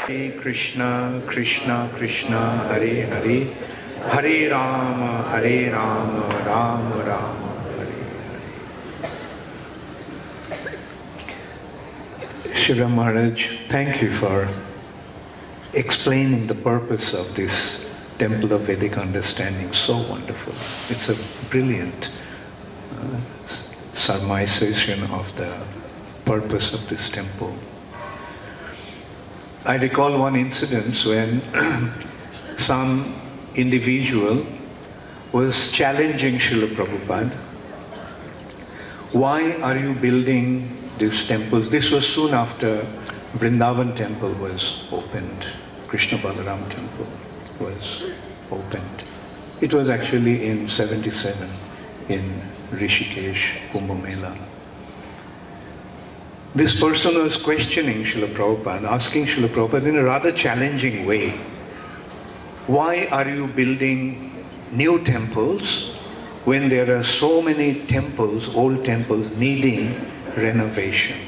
Hare Krishna, Krishna Krishna, Hare Hare, Hare Rama, Rama Rama, Hare Hare. Srila Maharaj, thank you for explaining the purpose of this Temple of Vedic Understanding. So wonderful. It's a brilliant surmisation of the purpose of this temple. I recall one incident when some individual was challenging Srila Prabhupada. Why are you building these temples? This was soon after Vrindavan temple was opened. Krishna Balaram temple was opened. It was actually in 77 in Rishikesh, Kumbh Mela. This person was questioning Srila Prabhupada, asking Srila Prabhupada in a rather challenging way, why are you building new temples when there are so many temples, old temples, needing renovation?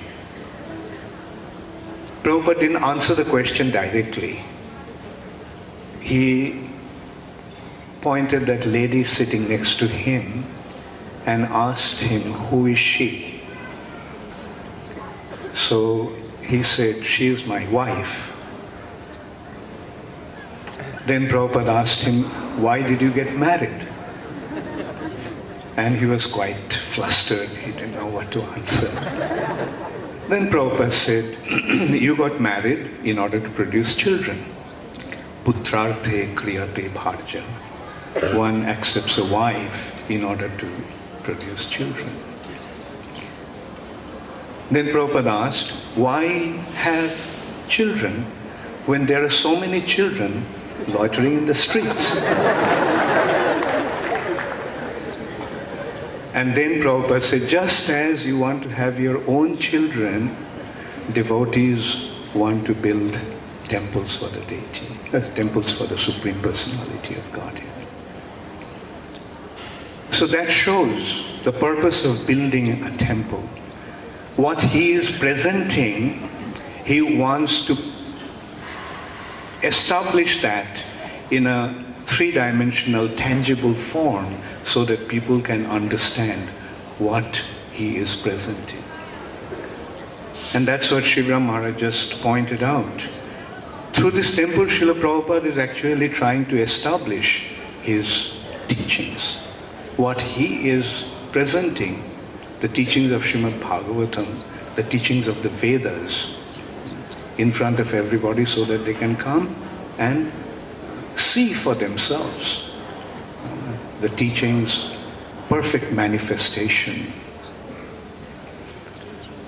Prabhupada didn't answer the question directly. He pointed that lady sitting next to him and asked him, who is she? So he said, she is my wife. Then Prabhupada asked him, why did you get married? And he was quite flustered. He didn't know what to answer. Then Prabhupada said, you got married in order to produce children. Putrarthe kriyate bharja. One accepts a wife in order to produce children. Then Prabhupada asked, why have children when there are so many children loitering in the streets? And then Prabhupada said, just as you want to have your own children, devotees want to build temples for the deity, temples for the Supreme Personality of Godhead. So that shows the purpose of building a temple. What he is presenting, he wants to establish that in a three-dimensional, tangible form so that people can understand what he is presenting. And that's what Srila Maharaj just pointed out. Through this temple, Srila Prabhupada is actually trying to establish his teachings. What he is presenting, the teachings of Srimad Bhagavatam, the teachings of the Vedas, in front of everybody so that they can come and see for themselves the teachings, perfect manifestation.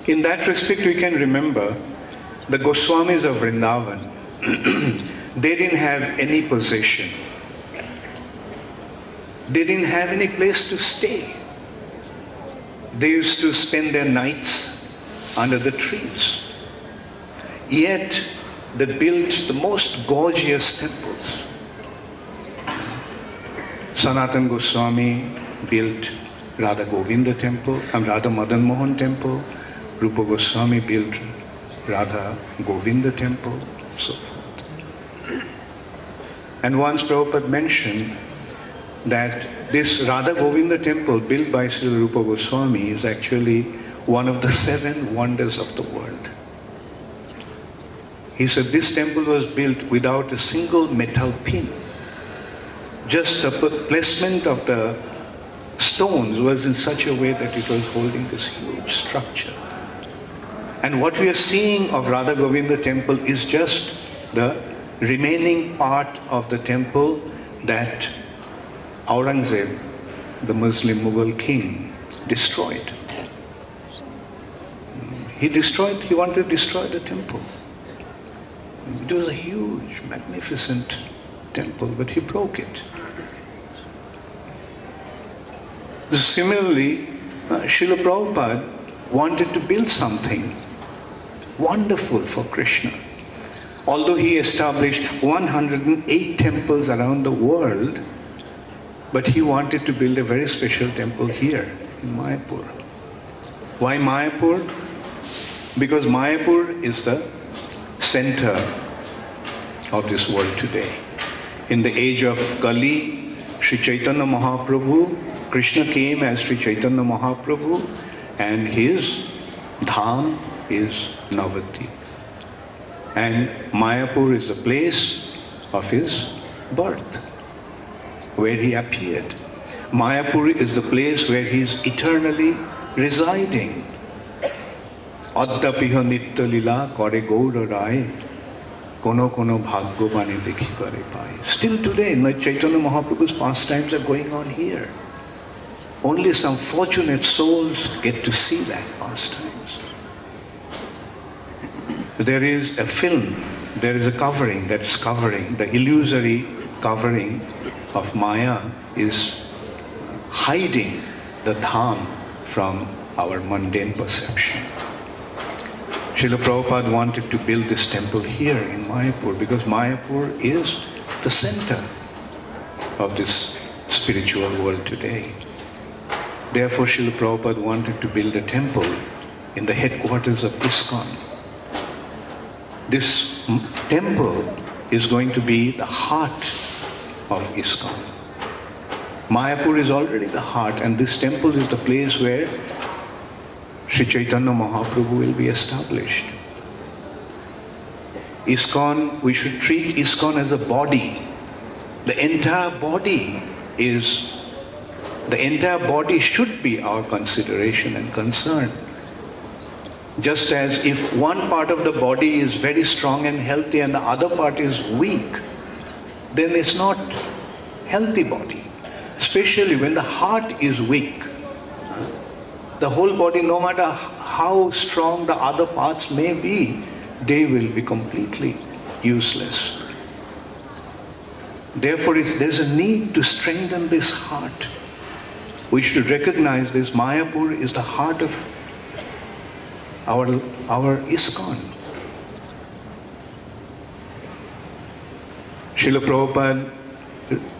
In that respect, we can remember the Goswamis of Vrindavan. They didn't have any possession. They didn't have any place to stay. They used to spend their nights under the trees. Yet, they built the most gorgeous temples. Sanatana Goswami built Radha Govinda temple, Radha Madan Mohan temple. Rupa Goswami built Radha Govinda temple, so forth. And once Prabhupada mentioned that this Radha Govinda temple built by Srila Rupa Goswami is actually one of the 7 wonders of the world. He said this temple was built without a single metal pin. Just the placement of the stones was in such a way that it was holding this huge structure. And what we are seeing of Radha Govinda temple is just the remaining part of the temple that Aurangzeb, the Muslim Mughal king, destroyed. He wanted to destroy the temple. It was a huge, magnificent temple, but he broke it. Similarly, Srila Prabhupada wanted to build something wonderful for Krishna. Although he established 108 temples around the world, but he wanted to build a very special temple here in Mayapur. Why Mayapur? Because Mayapur is the center of this world today. In the age of Kali, Sri Chaitanya Mahaprabhu, Krishna came as Sri Chaitanya Mahaprabhu, and his dham is Navati. And Mayapur is the place of his birth, where he appeared. Mayapur is the place where he is eternally residing. Addapiha nitya lila kare gaura rai, kono kono bhagyo bane dekhi pare pai. Still today, Chaitanya Mahaprabhu's pastimes are going on here. Only some fortunate souls get to see that pastimes. There is a film, there is a covering that's covering, the illusory covering of Maya is hiding the dham from our mundane perception. Srila Prabhupada wanted to build this temple here in Mayapur because Mayapur is the center of this spiritual world today. Therefore, Srila Prabhupada wanted to build a temple in the headquarters of ISKCON. This temple is going to be the heart of ISKCON. Mayapur is already the heart, and this temple is the place where Sri Chaitanya Mahaprabhu will be established. ISKCON, we should treat ISKCON as a body. The entire body should be our consideration and concern. Just as if one part of the body is very strong and healthy and the other part is weak, then it's not healthy body. Especially when the heart is weak. The whole body, no matter how strong the other parts may be, they will be completely useless. Therefore, there's a need to strengthen this heart. We should recognize this. Mayapur is the heart of our ISKCON. Srila Prabhupada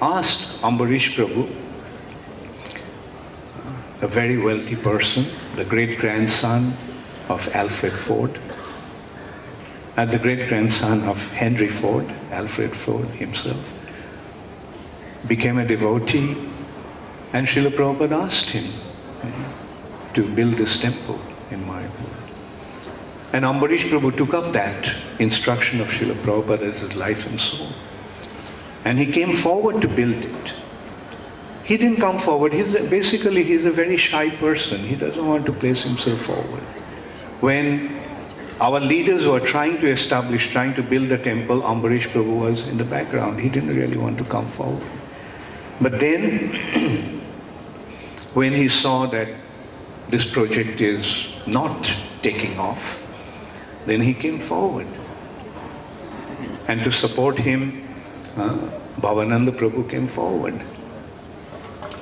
asked Ambarish Prabhu, a very wealthy person, the great-grandson of Alfred Ford, and the great-grandson of Henry Ford, Alfred Ford himself, became a devotee, and Srila Prabhupada asked him to build this temple in Mayapur. And Ambarish Prabhu took up that instruction of Srila Prabhupada as his life and soul. And he came forward to build it. He didn't come forward. He's a very shy person. He doesn't want to place himself forward. When our leaders were trying to build the temple, Ambarish Prabhu was in the background. He didn't really want to come forward. But then, when he saw that this project is not taking off, then he came forward. And to support him, Bhavananda Prabhu came forward.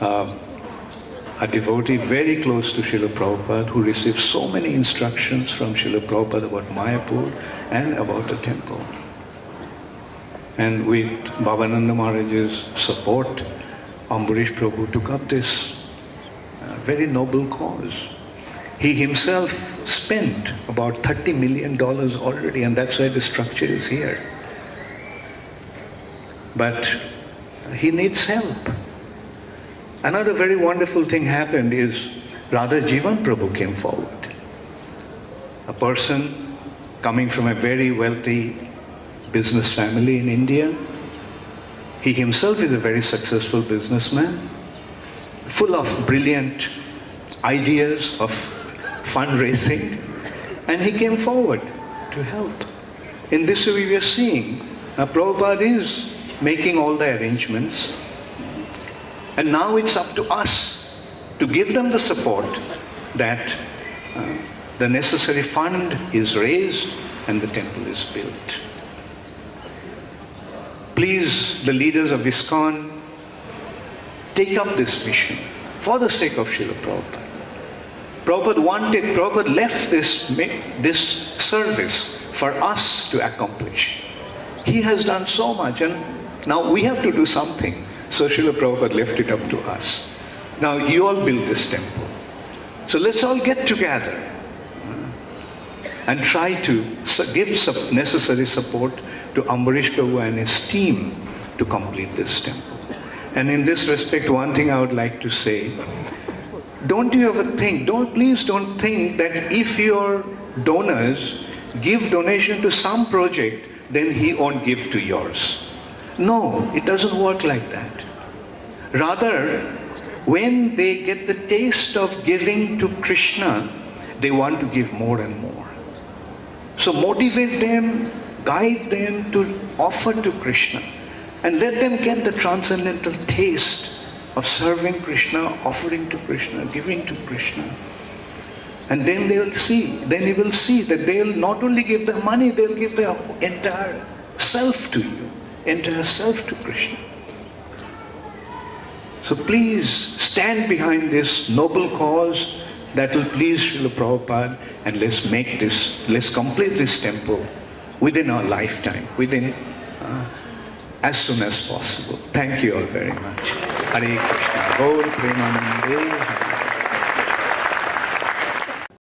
A devotee very close to Srila Prabhupada who received so many instructions from Srila Prabhupada about Mayapur and about the temple. And with Bhavananda Maharaja's support, Ambarish Prabhu took up this very noble cause. He himself spent about $30 million already, and that's why the structure is here. But he needs help. Another very wonderful thing happened is Radha Jivan Prabhu came forward. A person coming from a very wealthy business family in India. He himself is a very successful businessman, full of brilliant ideas of fundraising, and he came forward to help. In this way we are seeing Prabhupada is making all the arrangements, and now it's up to us to give them the support that the necessary fund is raised and the temple is built. Please, the leaders of ISKCON, take up this mission for the sake of Srila Prabhupada. Prabhupada left this service for us to accomplish. He has done so much, and now we have to do something. So Srila Prabhupada left it up to us. Now you all build this temple. So let's all get together and try to give necessary support to Ambarish Prabhu and his team to complete this temple. And in this respect, one thing I would like to say, don't you ever think, please don't think that if your donors give donation to some project, then he won't give to yours. No, it doesn't work like that. Rather, when they get the taste of giving to Krishna, they want to give more and more. So motivate them, guide them to offer to Krishna, and let them get the transcendental taste of serving Krishna, offering to Krishna, giving to Krishna. And then they will see, then you will see that they will not only give the money, they will give their entire self to you, entire self to Krishna. So please stand behind this noble cause that will please Srila Prabhupada, and let's complete this temple within our lifetime, as soon as possible. Thank you all very much. Hare Krishna. Gaur Premanande.